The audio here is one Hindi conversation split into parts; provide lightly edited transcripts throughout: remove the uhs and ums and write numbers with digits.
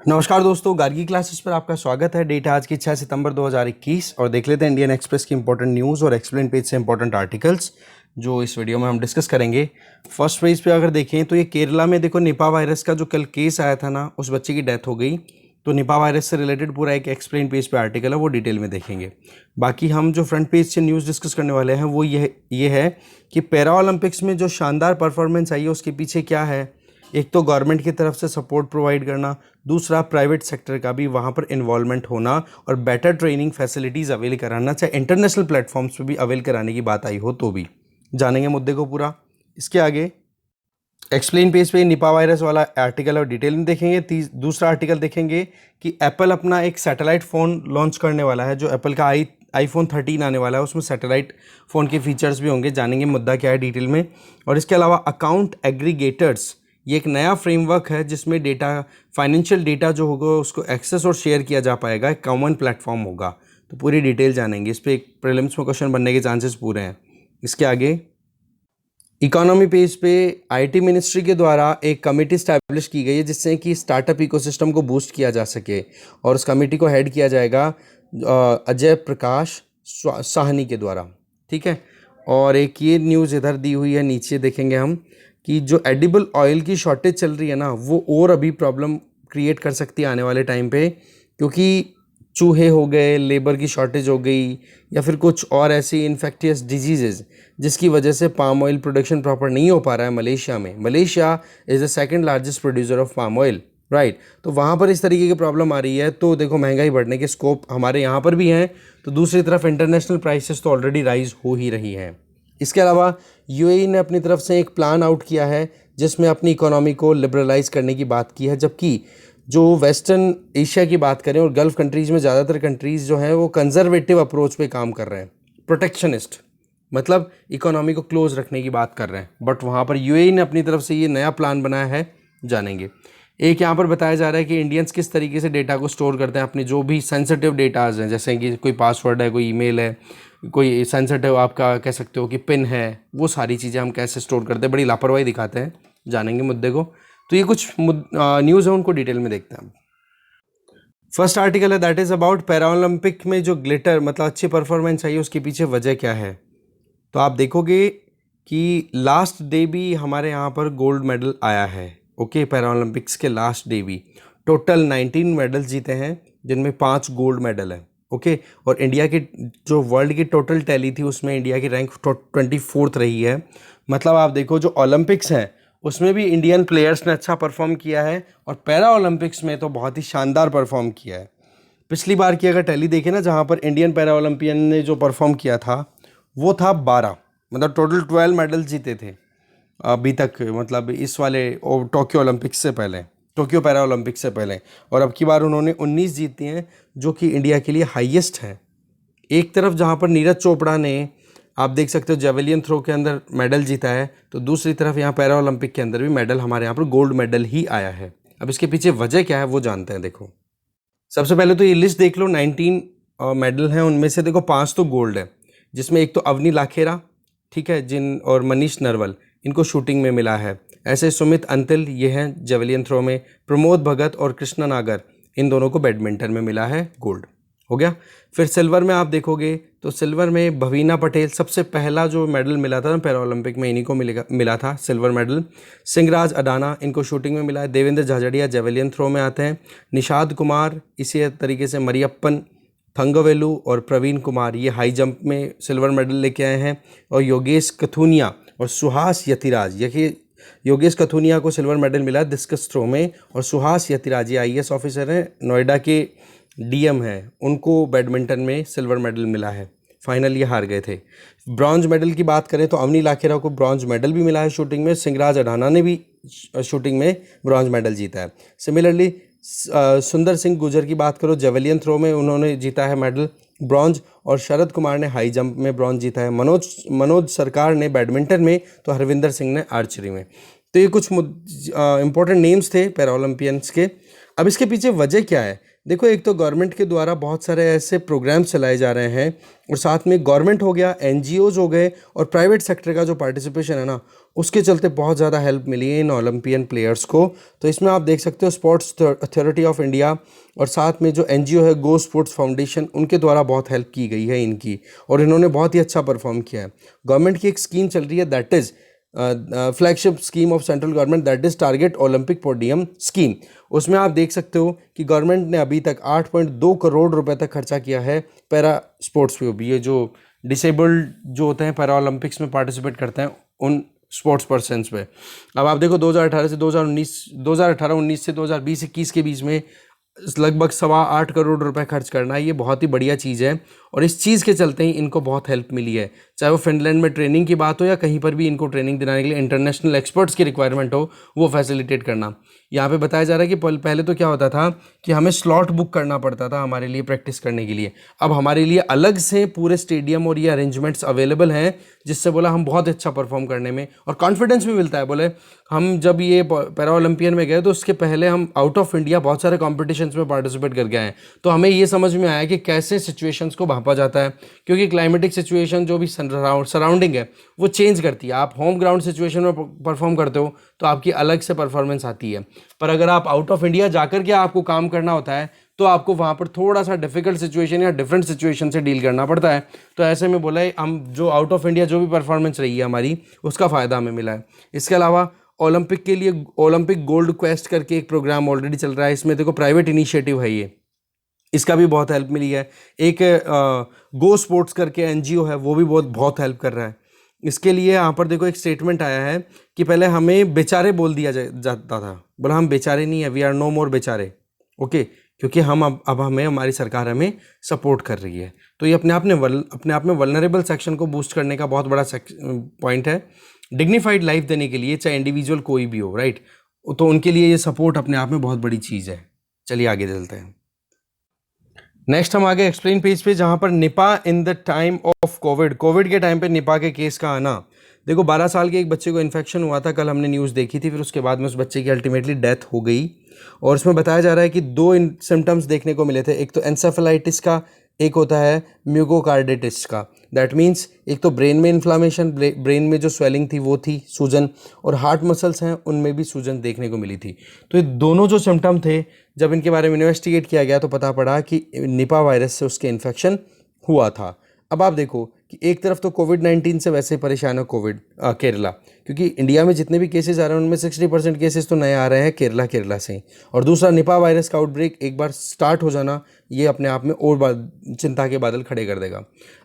नमस्कार दोस्तों, गार्गी क्लासेस पर आपका स्वागत है। डेट है आज की 6 सितंबर 2021 और देख लेते हैं इंडियन एक्सप्रेस की इंपॉर्टेंट न्यूज़ और एक्सप्लेन पेज से इंपॉर्टेंट आर्टिकल्स जो इस वीडियो में हम डिस्कस करेंगे। फर्स्ट पेज पे अगर देखें तो ये केरला में देखो निपा वायरस का जो कल केस आया था ना, उस बच्चे की डेथ हो गई। तो निपा वायरस से रिलेटेड पूरा एक एक्सप्लेन पेज पे आर्टिकल है, वो डिटेल में देखेंगे। बाकी हम जो फ्रंट पेज से न्यूज़ डिस्कस करने वाले हैं वो ये है कि पैरा ओलंपिक्स में जो शानदार परफॉर्मेंस आई है उसके पीछे क्या है। एक तो गवर्नमेंट की तरफ से सपोर्ट प्रोवाइड करना, दूसरा प्राइवेट सेक्टर का भी वहाँ पर इन्वॉल्वमेंट होना और बेटर ट्रेनिंग फैसिलिटीज़ अवेल कराना, चाहे इंटरनेशनल प्लेटफॉर्म्स पे भी अवेल कराने की बात आई हो तो भी। जानेंगे मुद्दे को पूरा। इसके आगे एक्सप्लेन पेज पे निपा वायरस वाला आर्टिकल और डिटेल में देखेंगे। दूसरा आर्टिकल देखेंगे कि एप्पल अपना एक सैटेलाइट फ़ोन लॉन्च करने वाला है, जो एप्पल का आईफोन 13 आने वाला है, उसमें सैटेलाइट फ़ोन के फीचर्स भी होंगे। जानेंगे मुद्दा क्या है डिटेल में। और इसके अलावा अकाउंट एग्रीगेटर्स, ये एक नया फ्रेमवर्क है जिसमें डेटा, फाइनेंशियल डेटा जो होगा उसको एक्सेस और शेयर किया जा पाएगा, एक कॉमन प्लेटफॉर्म होगा। तो पूरी डिटेल जानेंगे। इस पर एक प्रीलिम्स में क्वेश्चन बनने के चांसेस पूरे हैं। इसके आगे इकोनॉमी पेज पे आईटी मिनिस्ट्री के द्वारा एक कमेटी स्टैब्लिश की गई है जिससे कि स्टार्टअप इकोसिस्टम को बूस्ट किया जा सके, और उस कमेटी को हेड किया जाएगा अजय प्रकाश साहनी के द्वारा। ठीक है। और एक ये न्यूज़ इधर दी हुई है, नीचे देखेंगे हम कि जो एडिबल ऑयल की शॉर्टेज चल रही है ना, वो और अभी प्रॉब्लम क्रिएट कर सकती है आने वाले टाइम पे, क्योंकि चूहे हो गए, लेबर की शॉर्टेज हो गई, या फिर कुछ और ऐसी इन्फेक्टियस डिजीज़ेज़ जिसकी वजह से पाम ऑयल प्रोडक्शन प्रॉपर नहीं हो पा रहा है मलेशिया में। Malaysia is the second largest producer of palm oil, right. तो वहाँ पर इस तरीके की प्रॉब्लम आ रही है, तो देखो महंगाई बढ़ने के स्कोप हमारे यहाँ पर भी हैं। तो दूसरी तरफ इंटरनेशनल प्राइसेस तो ऑलरेडी राइज हो ही रही हैं। इसके अलावा यूएई ने अपनी तरफ से एक प्लान आउट किया है जिसमें अपनी इकोनॉमी को लिबरलाइज करने की बात की है, जबकि जो वेस्टर्न एशिया की बात करें और गल्फ़ कंट्रीज़ में ज़्यादातर कंट्रीज़ जो हैं वो कंजर्वेटिव अप्रोच पे काम कर रहे हैं, प्रोटेक्शनिस्ट, मतलब इकोनॉमी को क्लोज रखने की बात कर रहे हैं। बट वहाँ पर यूएई ने अपनी तरफ से ये नया प्लान बनाया है, जानेंगे। एक यहाँ पर बताया जा रहा है कि इंडियंस किस तरीके से डेटा को स्टोर करते हैं, अपने जो भी सेंसिटिव डेटाज हैं, जैसे कि कोई पासवर्ड है, कोई ईमेल है, कोई सेंसिटिव आपका कह सकते हो कि पिन है, वो सारी चीज़ें हम कैसे स्टोर करते हैं, बड़ी लापरवाही दिखाते हैं। जानेंगे मुद्दे को। तो ये कुछ न्यूज़ है, उनको डिटेल में देखते हैं। फर्स्ट आर्टिकल है that is about para Olympic में जो ग्लिटर, मतलब अच्छी परफॉर्मेंस आई है, उसके पीछे वजह क्या है। तो आप देखोगे कि लास्ट डे भी हमारे यहाँ पर गोल्ड मेडल आया है। ओके, पैरा ओलंपिक्स के लास्ट डे भी टोटल 19 मेडल्स जीते हैं, जिनमें 5 गोल्ड मेडल हैं। ओके, और इंडिया की जो वर्ल्ड की टोटल टैली थी उसमें इंडिया की रैंक 24th रही है। मतलब आप देखो जो ओलंपिक्स हैं उसमें भी इंडियन प्लेयर्स ने अच्छा परफॉर्म किया है, और पैरा ओलंपिक्स में तो बहुत ही शानदार परफॉर्म किया है। पिछली बार की अगर टैली देखें ना, जहाँ पर इंडियन पैरा ओलंपियन ने जो परफॉर्म किया था वो था 12, मतलब टोटल 12 मेडल जीते थे अभी तक, मतलब इस वाले टोक्यो ओलंपिक्स से पहले, टोक्यो पैरा ओलंपिक्स से पहले। और अब की बार उन्होंने 19 जीती हैं, जो कि इंडिया के लिए हाईएस्ट है। एक तरफ जहाँ पर नीरज चोपड़ा ने, आप देख सकते हो, जेवलियन थ्रो के अंदर मेडल जीता है, तो दूसरी तरफ यहाँ पैरा ओलंपिक के अंदर भी मेडल, हमारे यहाँ पर गोल्ड मेडल ही आया है। अब इसके पीछे वजह क्या है वो जानते हैं। देखो, सबसे पहले तो ये लिस्ट देख लो, 19 मेडल हैं, उनमें से देखो 5 तो गोल्ड है, जिसमें एक तो अवनी लाखेरा, ठीक है, और मनीष नरवल, इनको शूटिंग में मिला है। ऐसे सुमित अंतिल, ये हैं जेवलियन थ्रो में। प्रमोद भगत और कृष्णा नागर, इन दोनों को बैडमिंटन में मिला है गोल्ड, हो गया। फिर सिल्वर में आप देखोगे तो सिल्वर में भवीना पटेल, सबसे पहला जो मेडल मिला था ना पैरा ओलंपिक में, इन्हीं को मिला था सिल्वर मेडल। सिंहराज अडाना, इनको शूटिंग में मिला है। देवेंद्र झाझड़िया जेवलियन थ्रो में आते हैं। निषाद कुमार, इसी तरीके से मरियप्पन थंगवेलु और प्रवीण कुमार, ये हाई जंप में सिल्वर मेडल लेके आए हैं। और योगेश कथुनिया और सुहास यतिराज, ये योगेश कथुनिया को सिल्वर मेडल मिला डिस्कस थ्रो में, और सुहास यतिराज ये आईएएस ऑफिसर हैं, नोएडा के डीएम हैं, उनको बैडमिंटन में सिल्वर मेडल मिला है। फाइनल ये हार गए थे। ब्रॉन्ज मेडल की बात करें तो अवनी लाखेरा को ब्रॉन्ज मेडल भी मिला है शूटिंग में। सिंहराज अडाना ने भी शूटिंग में ब्रॉन्ज मेडल जीता है। सिमिलरली सुंदर सिंह गुर्जर की बात करो, जेवलियन थ्रो में उन्होंने जीता है मेडल ब्रॉन्ज, और शरद कुमार ने हाई जंप में ब्रॉन्ज जीता है। मनोज सरकार ने बैडमिंटन में, तो हरविंदर सिंह ने आर्चरी में। तो ये कुछ इंपॉर्टेंट नेम्स थे पैरा ओलंपियंस के। अब इसके पीछे वजह क्या है, देखो, एक तो गवर्नमेंट के द्वारा बहुत सारे ऐसे प्रोग्राम्स चलाए जा रहे हैं, और साथ में गवर्नमेंट हो गया, एनजीओज हो गए, और प्राइवेट सेक्टर का जो पार्टिसिपेशन है ना, उसके चलते बहुत ज़्यादा हेल्प मिली है इन ओलंपियन प्लेयर्स को। तो इसमें आप देख सकते हो स्पोर्ट्स अथॉरिटी ऑफ इंडिया और साथ में जो एनजीओ है गो स्पोर्ट्स फाउंडेशन, उनके द्वारा बहुत हेल्प की गई है इनकी, और इन्होंने बहुत ही अच्छा परफॉर्म किया है। गवर्नमेंट की एक स्कीम चल रही है, that is flagship scheme of central government, that is target Olympic podium scheme. उसमें आप देख सकते हो कि गवर्नमेंट ने अभी तक 8.2 करोड़ रुपए तक खर्चा किया है पैरा स्पोर्ट्स पे भी, ये जो डिसेबल्ड जो होते हैं पैरा ओलंपिक्स में पार्टिसिपेट करते हैं उन स्पोर्ट्स पर्सनस पे। अब आप देखो 2018 से 2019 से 2020-21 के बीच में लगभग 8.25 करोड़ रुपए खर्च करना, ये बहुत ही बढ़िया चीज़ है, और इस चीज़ के चलते ही इनको बहुत हेल्प मिली है। चाहे वो फिनलैंड में ट्रेनिंग की बात हो या कहीं पर भी इनको ट्रेनिंग दिलाने के लिए इंटरनेशनल एक्सपर्ट्स की रिक्वायरमेंट हो, वो फैसिलिटेट करना। यहाँ पे बताया जा रहा है कि पहले तो क्या होता था कि हमें स्लॉट बुक करना पड़ता था हमारे लिए प्रैक्टिस करने के लिए। अब हमारे लिए अलग से पूरे स्टेडियम और ये अरेंजमेंट्स अवेलेबल हैं, जिससे बोला हम बहुत अच्छा परफॉर्म करने में और कॉन्फिडेंस भी मिलता है। बोले हम जब ये पैरा ओलंपियन में गए तो उसके पहले हम आउट ऑफ इंडिया बहुत सारे कॉम्पिटिशन्स में पार्टिसिपेट कर गए हैं, तो हमें ये समझ में आया कि कैसे सिचुएशंस को भांपा जाता है, क्योंकि क्लाइमेटिक सिचुएशन जो भी सराउंडिंग है वो चेंज करती है। आप होम ग्राउंड सिचुएशन में परफॉर्म करते हो तो आपकी अलग से परफॉर्मेंस आती है, पर अगर आप आउट ऑफ इंडिया जाकर के आपको काम करना होता है तो आपको वहाँ पर थोड़ा सा डिफिकल्ट सिचुएशन या डिफरेंट सिचुएशन से डील करना पड़ता है। तो ऐसे में बोला है हम जो आउट ऑफ इंडिया जो भी परफॉर्मेंस रही है हमारी, उसका फ़ायदा हमें मिला है। इसके अलावा ओलंपिक के लिए ओलंपिक गोल्ड क्वेस्ट करके एक प्रोग्राम ऑलरेडी चल रहा है, इसमें देखो प्राइवेट इनिशिएटिव है ये, इसका भी बहुत हेल्प मिली है। एक गो स्पोर्ट्स करके एनजीओ है, वो भी बहुत हेल्प कर रहा है। इसके लिए यहाँ पर देखो एक स्टेटमेंट आया है कि पहले हमें बेचारे बोल दिया जाता था, बोला हम बेचारे नहीं है, वी आर नो मोर बेचारे, ओके, क्योंकि हम अब हमें हमारी सरकार हमें सपोर्ट कर रही है। तो ये अपने आप में वल्नरेबल सेक्शन को बूस्ट करने का बहुत बड़ा पॉइंट है। डिग्निफाइड लाइफ देने के लिए चाहे इंडिविजुअल कोई भी हो, राइट, तो उनके लिए ये सपोर्ट अपने आप में बहुत बड़ी चीज़ है। चलिए आगे चलते हैं। नेक्स्ट हम आगे एक्सप्लेन पेज पे, जहाँ पर Nipah in the time of Covid के टाइम पे निपा के केस का आना। देखो 12 साल के एक बच्चे को इन्फेक्शन हुआ था, कल हमने न्यूज़ देखी थी, फिर उसके बाद में उस बच्चे की अल्टीमेटली डेथ हो गई। और इसमें बताया जा रहा है कि 2 सिम्टम्स देखने को मिले थे, एक तो एंसेफेलाइटिस का, एक होता है म्यूकोकार्डिटिस का। दैट मीन्स एक तो ब्रेन में इन्फ्लामेशन, ब्रेन में जो स्वेलिंग थी वो थी, सूजन, और हार्ट मसल्स हैं उनमें भी सूजन देखने को मिली थी। तो ये दोनों जो सिम्टम थे, जब इनके बारे में इन्वेस्टिगेट किया गया तो पता पड़ा कि निपा वायरस से उसके इन्फेक्शन हुआ था। अब आप देखो कि एक तरफ तो कोविड-19 से वैसे ही परेशान है केरला, क्योंकि इंडिया में जितने भी केसेस आ रहे हैं उनमें 60% केसेस तो नए आ रहे हैं केरला से ही, और दूसरा निपा वायरस का आउटब्रेक एक बार स्टार्ट हो जाना, ये अपने आप में और चिंता के बादल खड़े कर देगा।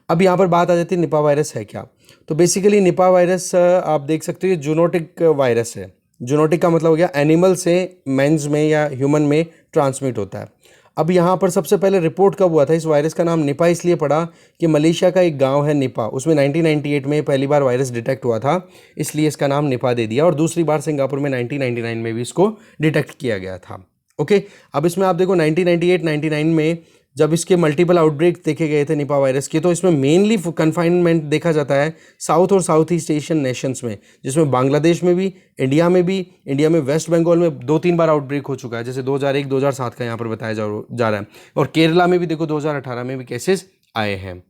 अब यहाँ पर बात आ जाती है निपा वायरस है क्या। तो बेसिकली निपा वायरस आप देख सकते हो ये जूनोटिक वायरस है। जूनोटिक का मतलब हो गया एनिमल से मैंस में या ह्यूमन में ट्रांसमिट होता है। अब यहाँ पर सबसे पहले रिपोर्ट कब हुआ था, इस वायरस का नाम निपा इसलिए पड़ा कि मलेशिया का एक गांव है निपा, उसमें 1998 में पहली बार वायरस डिटेक्ट हुआ था, इसलिए इसका नाम निपा दे दिया, और दूसरी बार सिंगापुर में 1999 में भी इसको डिटेक्ट किया गया था। ओके, अब इसमें आप देखो 1998-99 में जब इसके मल्टीपल आउटब्रेक देखे गए थे निपा वायरस के, तो इसमें मेनली कन्फाइनमेंट देखा जाता है साउथ और साउथ ईस्ट एशियन नेशंस में, जिसमें बांग्लादेश में भी, इंडिया में वेस्ट बंगाल में 2-3 बार आउटब्रेक हो चुका है, जैसे 2001-2007 का यहाँ पर बताया जा रहा है, और केरला में भी देखो 2018 में भी केसेस आए हैं।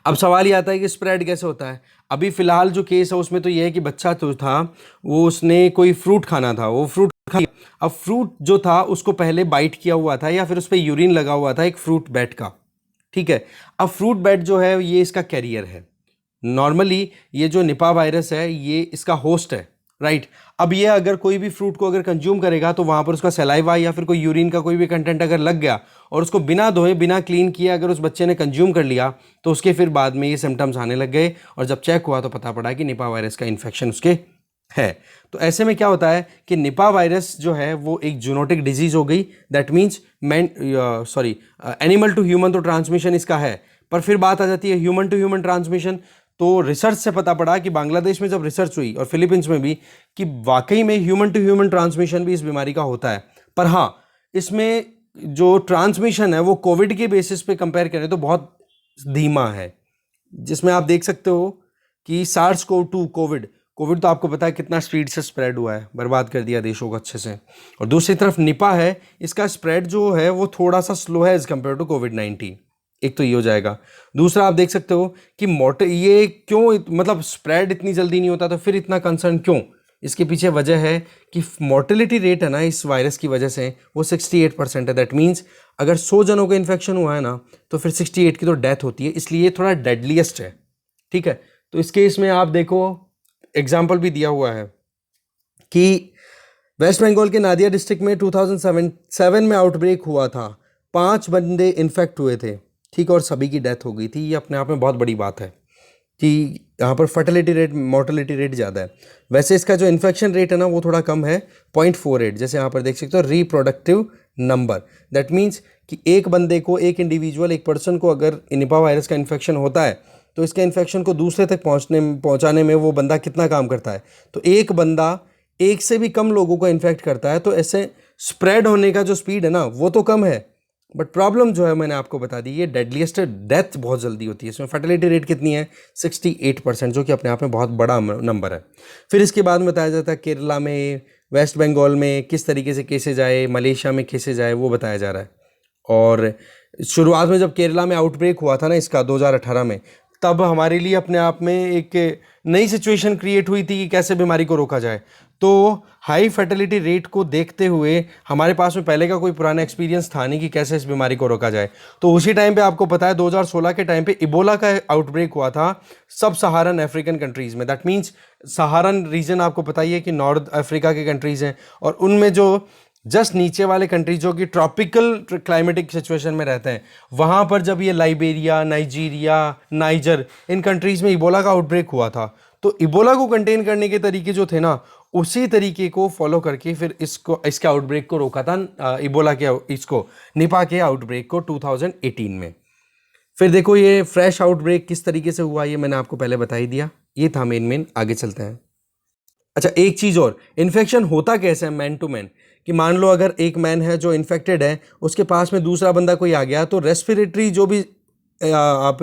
अब सवाल ये आता है कि स्प्रेड कैसे होता है। अभी फिलहाल जो केस है उसमें तो ये है कि बच्चा तो था, वो उसने कोई फ्रूट खाना था, वो फ्रूट खा, अब फ्रूट जो था उसको पहले बाइट किया हुआ था या फिर उस पर यूरिन लगा हुआ था एक फ्रूट बैट का, ठीक है। अब फ्रूट बैट जो है ये इसका कैरियर है। नॉर्मली ये जो निपा वायरस है ये इसका होस्ट है, राइट। अब ये अगर कोई भी फ्रूट को अगर कंज्यूम करेगा तो वहाँ पर उसका सलाइवा या फिर कोई यूरिन का कोई भी कंटेंट अगर लग गया और उसको बिना धोए बिना क्लीन किए अगर उस बच्चे ने कंज्यूम कर लिया तो उसके फिर बाद में ये सिम्टम्स आने लग गए, और जब चेक हुआ तो पता पड़ा कि निपा वायरस का इन्फेक्शन उसके है। तो ऐसे में क्या होता है कि निपा वायरस जो है वो एक जूनोटिक डिजीज हो गई, that means animal to human तो ट्रांसमिशन इसका है, पर फिर बात आ जाती है ह्यूमन टू ह्यूमन ट्रांसमिशन। तो रिसर्च से पता पड़ा कि बांग्लादेश में जब रिसर्च हुई और फिलीपींस में भी कि वाकई में ह्यूमन टू ह्यूमन ट्रांसमिशन भी इस बीमारी का होता है, पर हाँ इसमें जो ट्रांसमिशन है वो कोविड के बेसिस पे कंपेयर करें तो बहुत धीमा है, जिसमें आप देख सकते हो कि SARS-CoV-2 कोविड कोविड तो आपको पता है कितना स्पीड से स्प्रेड हुआ है, बर्बाद कर दिया देशों को अच्छे से। और दूसरी तरफ निपा है, इसका स्प्रेड जो है वो थोड़ा सा स्लो है एज कम्पेयर टू कोविड-19। एक तो ये हो जाएगा। दूसरा आप देख सकते हो कि ये क्यों मतलब स्प्रेड इतनी जल्दी नहीं होता, तो फिर इतना कंसर्न क्यों? इसके पीछे वजह है कि मोर्टेलिटी रेट है ना इस वायरस की वजह से वो 68% है। दैट मीन्स अगर 100 जनों को इन्फेक्शन हुआ है ना, तो फिर 68 की तो डेथ होती है, इसलिए ये थोड़ा डेडलीस्ट है। ठीक है, तो इस केस में आप देखो एग्जाम्पल भी दिया हुआ है कि वेस्ट बंगाल के नादिया डिस्ट्रिक्ट में 2007 में आउटब्रेक हुआ था, 5 बंदे इन्फेक्ट हुए थे, ठीक है, और सभी की डेथ हो गई थी। ये अपने आप में बहुत बड़ी बात है कि यहाँ पर फर्टिलिटी रेट, मोर्टेलिटी रेट ज़्यादा है। वैसे इसका जो इन्फेक्शन रेट है ना वो थोड़ा कम है, 0.48, जैसे यहाँ पर देख सकते हो रिप्रोडक्टिव नंबर। दैट मीन्स कि एक बंदे को, एक इंडिविजुअल, एक पर्सन को अगर निपा वायरस का इन्फेक्शन होता है तो इसका इन्फेक्शन को दूसरे तक पहुँचाने में वो बंदा कितना काम करता है। तो एक बंदा एक से भी कम लोगों को इन्फेक्ट करता है, तो ऐसे स्प्रेड होने का जो स्पीड है ना वो तो कम है, बट प्रॉब्लम जो है मैंने आपको बता दी, ये डेडलीस्ट है, डेथ बहुत जल्दी होती है। इसमें फर्टिलिटी रेट कितनी है? 68%, जो कि अपने आप में बहुत बड़ा नंबर है। फिर इसके बाद में बताया जाता है केरला में, वेस्ट बंगाल में किस तरीके से केसेज आए, मलेशिया में केसेज आए, वो बताया जा रहा है। और शुरुआत में जब केरला में आउटब्रेक हुआ था ना इसका 2018 में, तब हमारे लिए अपने आप में एक नई सिचुएशन क्रिएट हुई थी कि कैसे बीमारी को रोका जाए। तो हाई फर्टिलिटी रेट को देखते हुए हमारे पास में पहले का कोई पुराना एक्सपीरियंस था नहीं कि कैसे इस बीमारी को रोका जाए। तो उसी टाइम पे आपको पता है 2016 के टाइम पे इबोला का आउटब्रेक हुआ था सब सहारन अफ्रीकन कंट्रीज़ में। दैट मीन्स सहारन रीजन आपको पता ही है कि नॉर्थ अफ्रीका के कंट्रीज़ हैं, और उनमें जो जस्ट नीचे वाले कंट्रीज जो कि ट्रॉपिकल क्लाइमेटिक सिचुएशन में रहते हैं, वहाँ पर जब ये लाइबेरिया, नाइजीरिया, नाइजर, इन कंट्रीज़ में इबोला का आउटब्रेक हुआ था, तो इबोला को कंटेन करने के तरीके जो थे ना, उसी तरीके को फॉलो करके फिर इसके आउटब्रेक को रोका था, इबोला के इसको निपा के आउटब्रेक को 2018 में। फिर देखो ये फ्रेश आउटब्रेक किस तरीके से हुआ, ये मैंने आपको पहले बता ही दिया। ये था मेन। आगे चलते हैं। अच्छा, एक चीज़ और, इन्फेक्शन होता कैसे है मैन टू मैन, कि मान लो अगर एक मैन है जो इन्फेक्टेड है, उसके पास में दूसरा बंदा कोई आ गया, तो रेस्पिरेटरी जो भी आप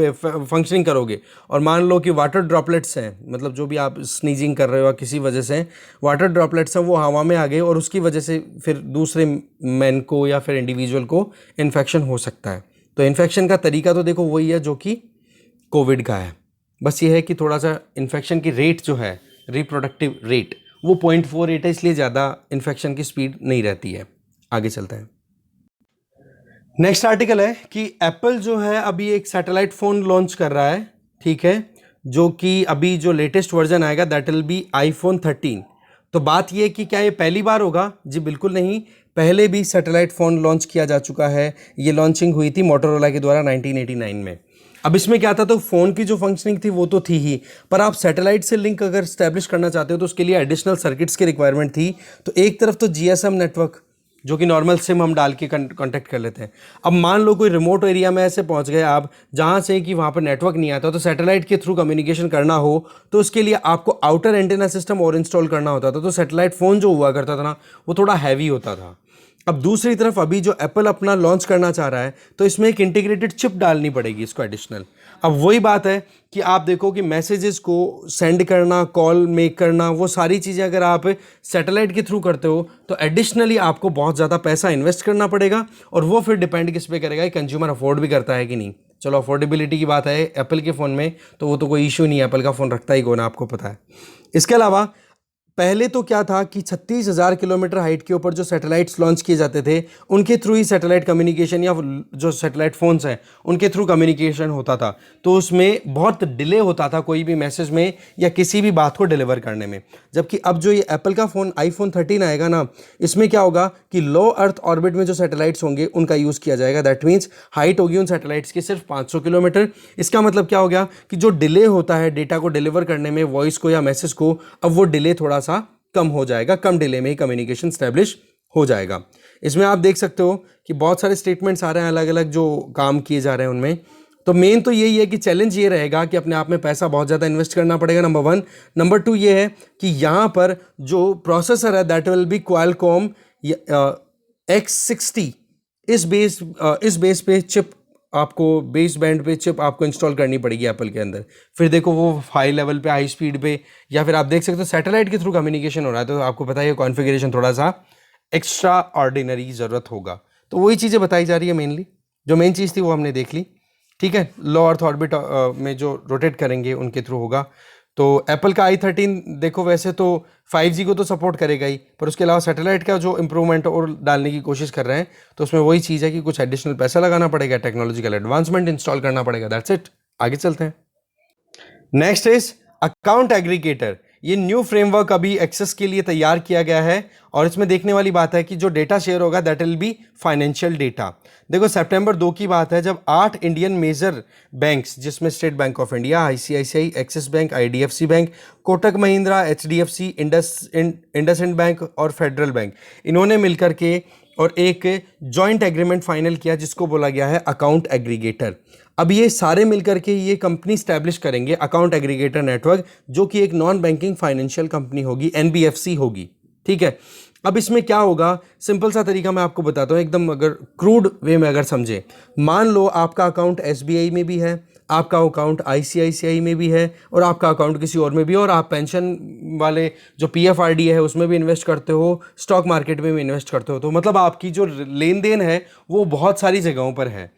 फंक्शनिंग करोगे, और मान लो कि वाटर ड्रॉपलेट्स हैं, मतलब जो भी आप स्नीजिंग कर रहे हो किसी वजह से वाटर ड्रॉपलेट्स हैं वो हवा में आ गए, और उसकी वजह से फिर दूसरे मैन को या फिर इंडिविजुअल को इन्फेक्शन हो सकता है। तो इन्फेक्शन का तरीका तो देखो वही है जो कि कोविड का है, बस ये है कि थोड़ा सा इन्फेक्शन की रेट जो है, रिप्रोडक्टिव रेट, वो 0.48 है, इसलिए ज़्यादा इन्फेक्शन की स्पीड नहीं रहती है। आगे चलते हैं। नेक्स्ट आर्टिकल है कि एप्पल जो है अभी एक सैटेलाइट फ़ोन लॉन्च कर रहा है, ठीक है, जो कि अभी जो लेटेस्ट वर्जन आएगा दैट विल बी iPhone 13। तो बात ये कि क्या ये पहली बार होगा? जी बिल्कुल नहीं, पहले भी सैटेलाइट फ़ोन लॉन्च किया जा चुका है। ये लॉन्चिंग हुई थी मोटोरोला के द्वारा 1989 में। अब इसमें क्या था, तो फ़ोन की जो फंक्शनिंग थी वो तो थी ही, पर आप सैटेलाइट से लिंक अगर स्टैब्लिश करना चाहते हो तो उसके लिए एडिशनल सर्किट्स की रिक्वायरमेंट थी। तो एक तरफ तो GSM नेटवर्क, जो कि नॉर्मल सिम हम डाल के कॉन्टेक्ट कर लेते हैं। अब मान लो कोई रिमोट एरिया में ऐसे पहुंच गए आप जहां से कि वहां पर नेटवर्क नहीं आता, तो सैटेलाइट के थ्रू कम्युनिकेशन करना हो तो उसके लिए आपको आउटर एंटेना सिस्टम और इंस्टॉल करना होता था। तो सैटेलाइट फ़ोन जो हुआ करता था ना, वो थोड़ा हैवी होता था। अब दूसरी तरफ अभी जो एप्पल अपना लॉन्च करना चाह रहा है, तो इसमें एक इंटीग्रेटेड चिप डालनी पड़ेगी इसको एडिशनल। अब वही बात है कि आप देखो कि मैसेजेस को सेंड करना, कॉल मेक करना, वो सारी चीज़ें अगर आप सैटेलाइट के थ्रू करते हो तो एडिशनली आपको बहुत ज़्यादा पैसा इन्वेस्ट करना पड़ेगा, और वो फिर डिपेंड किस पे करेगा, कंज्यूमर अफोर्ड भी करता है कि नहीं। चलो अफोर्डेबिलिटी की बात है एप्पल के फ़ोन में, तो वो तो कोई इशू नहीं है, एप्पल का फ़ोन रखता ही कौन, आपको पता है। इसके अलावा पहले तो क्या था कि 36,000 किलोमीटर हाइट के ऊपर जो सैटेलाइट्स लॉन्च किए जाते थे, उनके थ्रू ही सैटेलाइट कम्युनिकेशन या जो सैटेलाइट फ़ोन्स हैं उनके थ्रू कम्युनिकेशन होता था। तो उसमें बहुत डिले होता था कोई भी मैसेज में या किसी भी बात को डिलीवर करने में। जबकि अब जो ये एप्पल का फ़ोन iPhone 13 आएगा ना, इसमें क्या होगा कि लो अर्थ ऑर्बिट में जो सैटेलाइट्स होंगे उनका यूज़ किया जाएगा। दैट मीन्स हाइट होगी उन सैटेलाइट्स की सिर्फ 500 किलोमीटर। इसका मतलब क्या हो गया कि जो डिले होता है डेटा को डिलीवर करने में, वॉइस को या मैसेज को, अब वो डिले थोड़ा सा कम हो जाएगा, कम डिले में ही कम्युनिकेशन स्टैब्लिश हो जाएगा। इसमें आप देख सकते हो कि बहुत सारे स्टेटमेंट्स आ रहे हैं अलग अलग जो काम किए जा रहे हैं उनमें। तो मेन तो यही है कि चैलेंज ये रहेगा कि अपने आप में पैसा बहुत ज़्यादा इन्वेस्ट करना पड़ेगा, नंबर 1। नंबर 2 ये है कि यहाँ पर जो प्रोसेसर है that will be Qualcomm X60, इस बेस पे चिप आपको बेस बैंड पे चिप आपको इंस्टॉल करनी पड़ेगी एप्पल के अंदर। फिर देखो वो हाई लेवल पे, हाई स्पीड पे, या फिर आप देख सकते हो सैटेलाइट के थ्रू कम्युनिकेशन हो रहा है, तो आपको पता है कॉन्फ़िगरेशन थोड़ा सा एक्स्ट्रा ऑर्डिनरी ज़रूरत होगा। तो वही चीज़ें बताई जा रही है मेनली, जो मेन चीज़ थी वो हमने देख ली। ठीक है, लो अर्थ ऑर्बिट में जो रोटेट करेंगे उनके थ्रू होगा। तो एप्पल का i13 देखो वैसे तो 5G को तो सपोर्ट करेगा ही, पर उसके अलावा सैटेलाइट का जो इम्प्रूवमेंट और डालने की कोशिश कर रहे हैं, तो उसमें वही चीज़ है कि कुछ एडिशनल पैसा लगाना पड़ेगा, टेक्नोलॉजिकल एडवांसमेंट इंस्टॉल करना पड़ेगा। That's it. आगे चलते हैं। Next is account aggregator. ये न्यू फ्रेमवर्क अभी एक्सेस के लिए तैयार किया गया है, और इसमें देखने वाली बात है कि जो डेटा शेयर होगा that will be financial data. देखो सितंबर 2 की बात है जब 8 इंडियन मेजर बैंक्स, जिसमें state bank of India, ICICI, axis bank, IDFC bank, Kotak Mahindra, HDFC, IndusInd bank और फेडरल बैंक, इन्होंने मिलकर के और एक जॉइंट एग्रीमेंट फाइनल किया जिसको बोला गया है अकाउंट एग्रीगेटर। अब ये सारे मिलकर के ये कंपनी स्टैब्लिश करेंगे अकाउंट एग्रीगेटर नेटवर्क, जो कि एक नॉन बैंकिंग फाइनेंशियल कंपनी होगी, एनबीएफसी होगी। ठीक है, अब इसमें क्या होगा, सिंपल सा तरीका मैं आपको बताता हूँ, एकदम अगर क्रूड वे में अगर समझे। मान लो आपका अकाउंट एसबीआई में भी है, आपका अकाउंट आईसीआईसीआई में भी है, और आपका अकाउंट किसी और में भी, और आप पेंशन वाले जो पीएफआरडी है उसमें भी इन्वेस्ट करते हो, स्टॉक मार्केट में भी इन्वेस्ट करते हो, तो मतलब आपकी जो लेन देन है वो बहुत सारी जगहों पर है।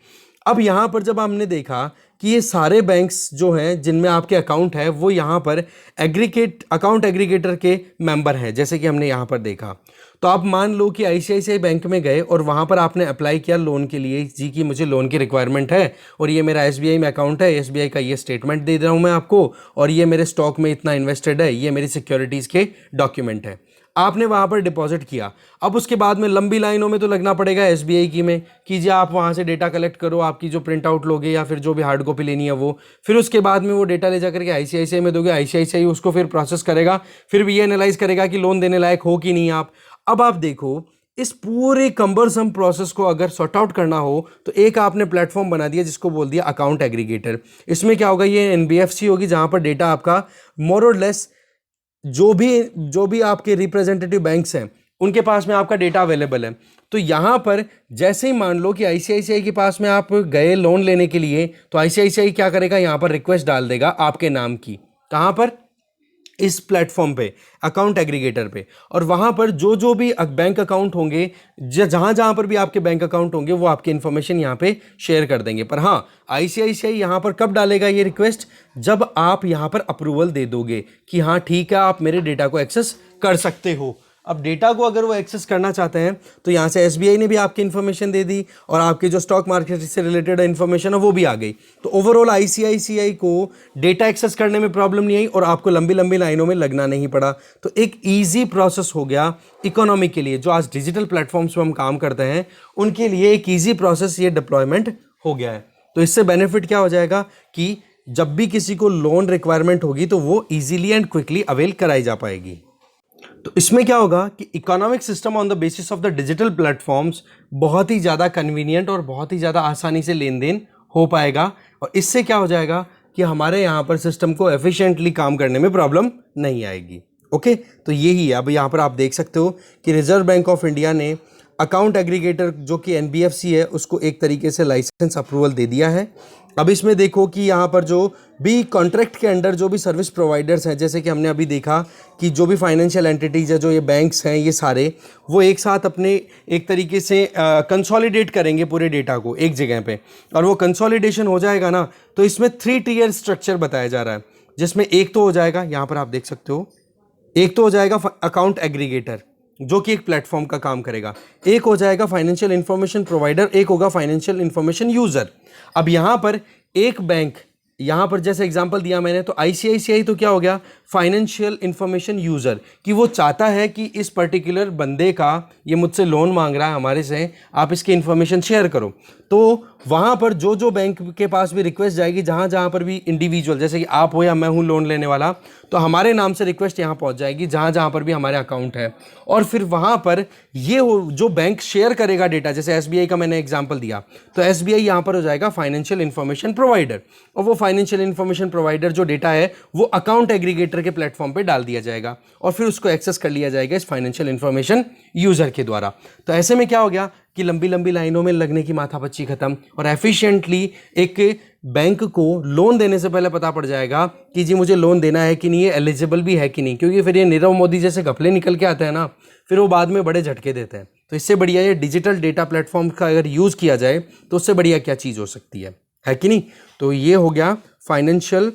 अब यहाँ पर जब हमने देखा कि ये सारे बैंक्स जो हैं जिनमें आपके अकाउंट है वो यहाँ पर अकाउंट एग्रीगेटर के मेंबर हैं, जैसे कि हमने यहाँ पर देखा, तो आप मान लो कि आईसीआईसीआई बैंक में गए और वहाँ पर आपने अप्लाई किया लोन के लिए, जी कि मुझे लोन की रिक्वायरमेंट है, और ये मेरा एसबीआई में अकाउंट है, एसबीआई का ये स्टेटमेंट दे रहा हूँ मैं आपको, और ये मेरे स्टॉक में इतना इन्वेस्टेड है, ये मेरी सिक्योरिटीज़ के डॉक्यूमेंट है। आपने वहाँ पर डिपॉजिट किया, अब उसके बाद में लंबी लाइनों में तो लगना पड़ेगा एसबीआई की में कि जी आप वहाँ से डेटा कलेक्ट करो, आपकी जो प्रिंट आउट लोगे या फिर जो भी हार्ड कॉपी लेनी है वो, फिर उसके बाद में वो डेटा ले जाकर के आईसीआईसीआई में दोगे, आईसीआईसीआई उसको फिर प्रोसेस करेगा, फिर भी ये एनालाइज करेगा कि लोन देने लायक हो कि नहीं आप। अब आप देखो इस पूरे कंबरसम प्रोसेस को अगर सॉर्ट आउट करना हो तो एक आपने प्लेटफॉर्म बना दिया जिसको बोल दिया अकाउंट एग्रीगेटर। इसमें क्या होगा, ये एनबीएफसी होगी जहाँ पर डेटा आपका मोर और लेस जो भी आपके रिप्रेजेंटेटिव बैंक्स हैं उनके पास में आपका डेटा अवेलेबल है। तो यहाँ पर जैसे ही मान लो कि आईसीआईसीआई के पास में आप गए लोन लेने के लिए, तो आईसीआईसीआई क्या करेगा, यहाँ पर रिक्वेस्ट डाल देगा आपके नाम की, कहाँ पर, इस प्लेटफॉर्म पे, अकाउंट एग्रीगेटर पे, और वहाँ पर जो भी बैंक अकाउंट होंगे, जहाँ पर भी आपके बैंक अकाउंट होंगे वो आपकी इन्फॉर्मेशन यहाँ पे शेयर कर देंगे। पर हाँ, आईसीआईसीआई यहाँ पर कब डालेगा ये रिक्वेस्ट, जब आप यहाँ पर अप्रूवल दे दोगे कि हाँ ठीक है आप मेरे डेटा को एक्सेस कर सकते हो। अब डेटा को अगर वो एक्सेस करना चाहते हैं तो यहाँ से एसबीआई ने भी आपकी इन्फॉर्मेशन दे दी, और आपके जो स्टॉक मार्केट से रिलेटेड इन्फॉर्मेशन है वो भी आ गई, तो ओवरऑल आईसीआईसीआई को डेटा एक्सेस करने में प्रॉब्लम नहीं आई और आपको लंबी लंबी लाइनों में लगना नहीं पड़ा। तो एक ईजी प्रोसेस हो गया इकोनॉमी के लिए, जो आज डिजिटल प्लेटफॉर्म्स पर हम काम करते हैं उनके लिए एक ईजी प्रोसेस ये डिप्लॉयमेंट हो गया है। तो इससे बेनिफिट क्या हो जाएगा कि जब भी किसी को लोन रिक्वायरमेंट होगी तो वो ईजिली एंड क्विकली अवेल कराई जा पाएगी। तो इसमें क्या होगा कि economic system on the basis of the digital platforms बहुत ही ज़्यादा कन्वीनियंट और बहुत ही ज़्यादा आसानी से लेन देन हो पाएगा, और इससे क्या हो जाएगा कि हमारे यहाँ पर सिस्टम को एफिशिएंटली काम करने में प्रॉब्लम नहीं आएगी। ओके, तो यही है। अब यहाँ पर आप देख सकते हो कि रिजर्व बैंक ऑफ इंडिया ने अकाउंट एग्रीगेटर जो कि एनबीएफसी है उसको एक तरीके से लाइसेंस अप्रूवल दे दिया है। अब इसमें देखो कि यहाँ पर जो भी कॉन्ट्रैक्ट के अंडर जो भी सर्विस प्रोवाइडर्स हैं, जैसे कि हमने अभी देखा कि जो भी फाइनेंशियल एंटिटीज़ है, जो ये बैंक्स हैं, ये सारे वो एक साथ अपने एक तरीके से कंसोलिडेट करेंगे पूरे डेटा को एक जगह पे, और वो कंसोलिडेशन हो जाएगा ना, तो इसमें 3 टियर स्ट्रक्चर बताया जा रहा है, जिसमें एक तो हो जाएगा, यहाँ पर आप देख सकते हो, एक तो हो जाएगा अकाउंट एग्रीगेटर जो कि एक प्लेटफॉर्म का काम करेगा, एक हो जाएगा फाइनेंशियल इंफॉर्मेशन प्रोवाइडर, एक होगा फाइनेंशियल इंफॉर्मेशन यूज़र। अब यहाँ पर एक बैंक, यहाँ पर जैसे एग्जांपल दिया मैंने, तो आईसीआईसीआई तो क्या हो गया, फाइनेंशियल इंफॉर्मेशन यूज़र, कि वो चाहता है कि इस पर्टिकुलर बंदे का, ये मुझसे लोन मांग रहा है हमारे से, आप इसकी इन्फॉर्मेशन शेयर करो। तो वहाँ पर जो बैंक के पास भी रिक्वेस्ट जाएगी, जहाँ पर भी इंडिविजुअल, जैसे कि आप हो या मैं हूँ लोन लेने वाला, तो हमारे नाम से रिक्वेस्ट यहाँ पहुँच जाएगी जहाँ पर भी हमारे अकाउंट है, और फिर वहाँ पर ये जो बैंक शेयर करेगा डेटा, जैसे एसबीआई का मैंने एग्जाम्पल दिया, तो एसबीआई यहाँ पर हो जाएगा फाइनेंशियल इंफॉर्मेशन प्रोवाइडर, और वो फाइनेंशियल इन्फॉर्मेशन प्रोवाइडर जो डेटा है वो अकाउंट एग्रीगेटर के प्लेटफॉर्म पे डाल दिया जाएगा और फिर उसको एक्सेस कर लिया जाएगा इस फाइनेंशियल इन्फॉर्मेशन यूजर के द्वारा। तो ऐसे में क्या हो गया कि लंबी लंबी लाइनों में लगने की माथापच्ची खत्म और एफिशिएंटली एक बैंक को लोन देने से पहले पता पड़ जाएगा कि जी मुझे लोन देना है कि नहीं, ये एलिजिबल भी है कि नहीं, क्योंकि फिर ये नीरव मोदी जैसे घपले निकल के आते हैं ना, फिर वो बाद में बड़े झटके देते हैं। तो इससे बढ़िया ये डिजिटल डेटा प्लेटफॉर्म का अगर यूज़ किया जाए तो उससे बढ़िया क्या चीज़ हो सकती है कि नहीं। तो ये हो गया फाइनेंशियल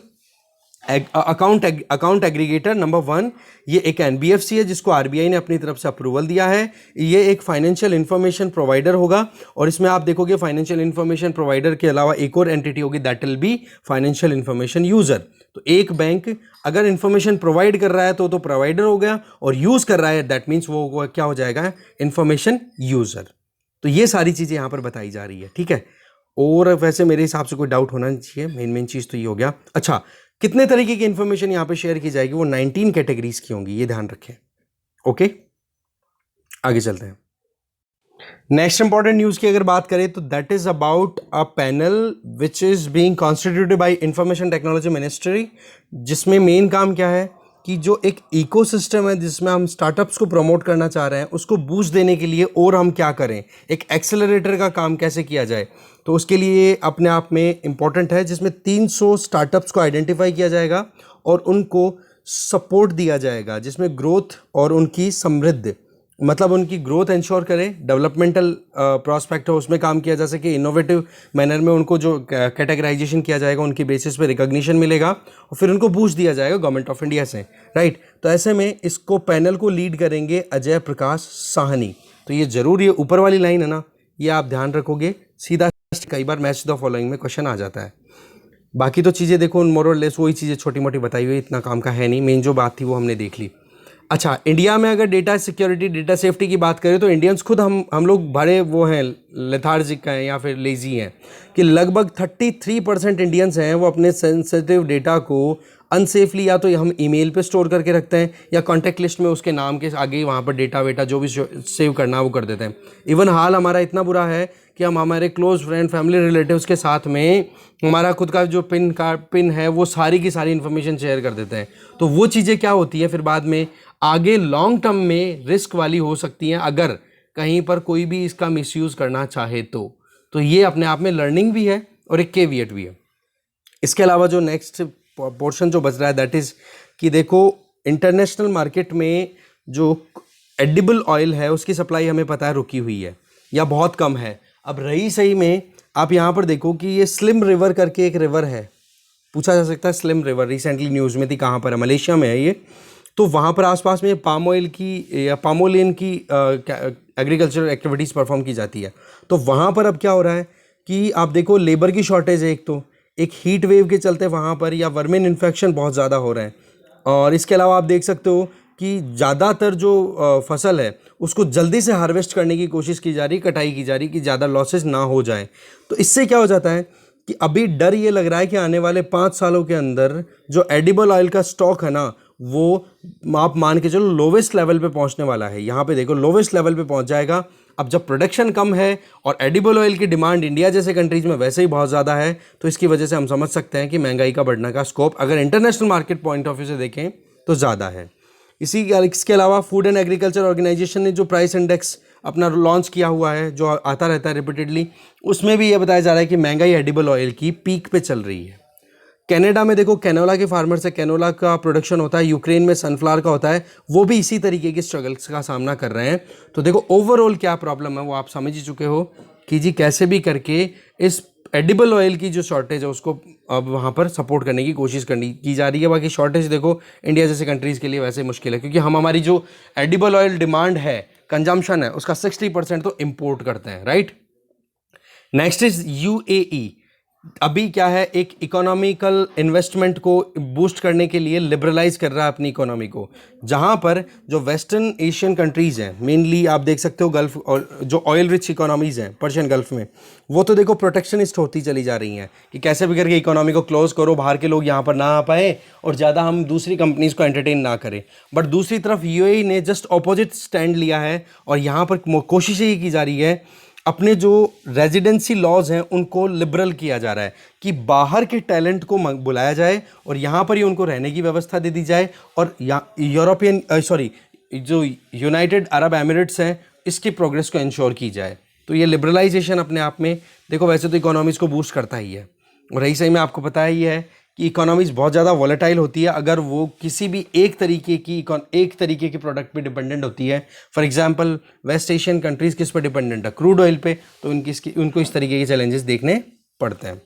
अकाउंट एग्रीगेटर नंबर 1। ये एक एनबीएफसी है जिसको आरबीआई ने अपनी तरफ से अप्रूवल दिया है। ये एक फाइनेंशियल इंफॉर्मेशन प्रोवाइडर होगा और इसमें आप देखोगे फाइनेंशियल इंफॉर्मेशन प्रोवाइडर के अलावा एक और एंटिटी होगी, that will be financial information user. तो एक बैंक अगर इंफॉर्मेशन प्रोवाइड कर रहा है तो प्रोवाइडर हो गया, और यूज कर रहा है दैट मीन्स वो क्या हो जाएगा, इंफॉर्मेशन यूजर। तो ये सारी चीजें यहां पर बताई जा रही है, ठीक है। और वैसे मेरे हिसाब से कोई डाउट होना नहीं चाहिए, मेन चीज तो ये हो गया। अच्छा, कितने तरीके की इंफॉर्मेशन यहां पे शेयर की जाएगी, वो 19 कैटेगरीज की होंगी, ये ध्यान रखें। ओके, आगे चलते हैं। नेक्स्ट इंपॉर्टेंट न्यूज की अगर बात करें तो that is about a panel which is being constituted by information technology ministry, जिसमें मेन काम क्या है कि जो एक इकोसिस्टम है जिसमें हम स्टार्टअप्स को प्रमोट करना चाह रहे हैं उसको बूस्ट देने के लिए और हम क्या करें, एक एक्सेलरेटर का काम कैसे किया जाए। तो उसके लिए अपने आप में इम्पॉर्टेंट है, जिसमें 300 स्टार्टअप्स को आइडेंटिफाई किया जाएगा और उनको सपोर्ट दिया जाएगा, जिसमें ग्रोथ और उनकी समृद्धि, मतलब उनकी ग्रोथ इंश्योर करें, डेवलपमेंटल प्रॉस्पेक्ट हो उसमें काम किया जा सके, इनोवेटिव मैनर में उनको जो कैटेगराइजेशन किया जाएगा उनकी बेसिस पे रिकॉग्निशन मिलेगा और फिर उनको बूस्ट दिया जाएगा गवर्नमेंट ऑफ इंडिया से, राइट। तो ऐसे में इसको पैनल को लीड करेंगे अजय प्रकाश साहनी। तो ये जरूर, ये ऊपर वाली लाइन है ना, ये आप ध्यान रखोगे, सीधा कई बार मैच द फॉलोइंग में क्वेश्चन आ जाता है। बाकी तो चीज़ें देखो मोर और लेस वही चीज़ें छोटी मोटी बताई हुई, इतना काम का है नहीं, मेन जो बात थी वो हमने देख ली। अच्छा, इंडिया में अगर डेटा सिक्योरिटी, डेटा सेफ्टी की बात करें तो इंडियंस खुद हम लोग बड़े वो हैं, लेथार्जिक हैं या फिर लेजी हैं, कि लगभग 33% इंडियंस हैं वो अपने सेंसिटिव डेटा को अनसेफली या तो हम ईमेल पे स्टोर करके रखते हैं या कॉन्टैक्ट लिस्ट में उसके नाम के आगे वहाँ पर डेटा वेटा जो भी सेव करना है वो कर देते हैं। इवन हाल हमारा इतना बुरा है कि हम हमारे क्लोज फ्रेंड, फैमिली, रिलेटिव्स के साथ में हमारा खुद का जो पिन है वो सारी की सारी इन्फॉर्मेशन शेयर कर देते हैं। तो वो चीज़ें क्या होती है फिर बाद में आगे लॉन्ग टर्म में रिस्क वाली हो सकती हैं अगर कहीं पर कोई भी इसका मिसयूज़ करना चाहे तो ये अपने आप में लर्निंग भी है और एक केवियट भी है। इसके अलावा जो नेक्स्ट पोर्शन जो बच रहा है दैट इज़ कि देखो इंटरनेशनल मार्केट में जो एडिबल ऑयल है उसकी सप्लाई हमें पता है रुकी हुई है या बहुत कम है। अब रही सही में आप यहाँ पर देखो कि ये स्लिम रिवर करके एक रिवर है, पूछा जा सकता है स्लिम रिवर रिसेंटली न्यूज़ में थी, कहाँ पर है, मलेशिया में है ये। तो वहाँ पर आसपास में पाम ऑयल की या पामोलिन की एग्रीकल्चरल एक्टिविटीज़ परफॉर्म की जाती है। तो वहाँ पर अब क्या हो रहा है कि आप देखो लेबर की शॉर्टेज है, एक हीट वेव के चलते वहाँ पर या वर्मिन इन्फेक्शन बहुत ज़्यादा हो रहा है। और इसके अलावा आप देख सकते हो कि ज़्यादातर जो फसल है उसको जल्दी से हार्वेस्ट करने की कोशिश की जा रही, कटाई की जा रही कि ज़्यादा लॉसेस ना हो जाए। तो इससे क्या हो जाता है कि अभी डर ये लग रहा है कि आने वाले 5 सालों के अंदर जो एडिबल ऑयल का स्टॉक है ना वो आप मान के चलो लोवेस्ट लेवल पे पहुंचने वाला है। यहाँ पे देखो लोवेस्ट लेवल पे पहुंच जाएगा। अब जब प्रोडक्शन कम है और एडिबल ऑयल की डिमांड इंडिया जैसे कंट्रीज़ में वैसे ही बहुत ज़्यादा है तो इसकी वजह से हम समझ सकते हैं कि महंगाई का बढ़ने का स्कोप अगर international market point of view से देखें तो ज़्यादा है। इसके अलावा फूड एंड एग्रीकल्चर ऑर्गेनाइजेशन ने जो प्राइस इंडेक्स अपना लॉन्च किया हुआ है जो आता रहता है रिपीटेडली, उसमें भी ये बताया जा रहा है कि महंगाई एडिबल ऑयल की पीक पे चल रही है। कनाडा में देखो कैनोला के फार्मर से कैनोला का प्रोडक्शन होता है, यूक्रेन में सनफ्लावर का होता है, वो भी इसी तरीके के स्ट्रगल्स का सामना कर रहे हैं। तो देखो ओवरऑल क्या प्रॉब्लम है वो आप समझ ही चुके हो कि जी कैसे भी करके इस एडिबल ऑयल की जो शॉर्टेज है उसको अब वहाँ पर सपोर्ट करने की कोशिश की जा रही है। बाकी शॉर्टेज देखो इंडिया जैसे कंट्रीज़ के लिए वैसे मुश्किल है क्योंकि हम हमारी जो एडिबल ऑयल डिमांड है, कंजम्पशन है, उसका 60% तो इम्पोर्ट करते हैं, राइट। Next is UAE. अभी क्या है, एक इकोनॉमिकल इन्वेस्टमेंट को बूस्ट करने के लिए लिबरलाइज कर रहा है अपनी इकोनॉमी को, जहां पर जो वेस्टर्न एशियन कंट्रीज़ हैं मेनली आप देख सकते हो गल्फ और जो ऑयल रिच इकोनॉमीज़ हैं पर्शियन गल्फ में, वो तो देखो प्रोटेक्शनिस्ट होती चली जा रही हैं कि कैसे भी करके इकोनॉमी को क्लोज करो, बाहर के लोग यहाँ पर ना आ पाए और ज़्यादा हम दूसरी कंपनीज़ को एंटरटेन ना करें। बट दूसरी तरफ यूएई ने जस्ट ऑपोजिट स्टैंड लिया है और यहाँ पर कोशिश ये की जा रही है अपने जो रेजिडेंसी लॉज हैं उनको लिबरल किया जा रहा है कि बाहर के टैलेंट को बुलाया जाए और यहाँ पर ही उनको रहने की व्यवस्था दे दी जाए, और यूरोपियन जो यूनाइटेड अरब एमिरेट्स हैं इसकी प्रोग्रेस को इंश्योर की जाए। तो ये लिबरलाइजेशन अपने आप में देखो वैसे तो इकोनॉमीज़ को बूस्ट करता ही है, और रही सही में आपको पता ही है कि इकोनॉमीज़ बहुत ज़्यादा वॉलेटाइल होती है अगर वो किसी भी एक तरीके की प्रोडक्ट पे डिपेंडेंट होती है। For example West Asian countries किस पर डिपेंडेंट है? क्रूड ऑयल पे। तो उनको इस तरीके के चैलेंजेस देखने पड़ते हैं।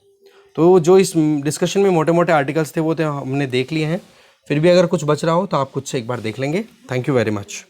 तो जो इस डिस्कशन में मोटे मोटे आर्टिकल्स थे वो तो हमने देख लिए हैं, फिर भी अगर कुछ बच रहा हो तो आप खुद से एक बार देख लेंगे। Thank you very much.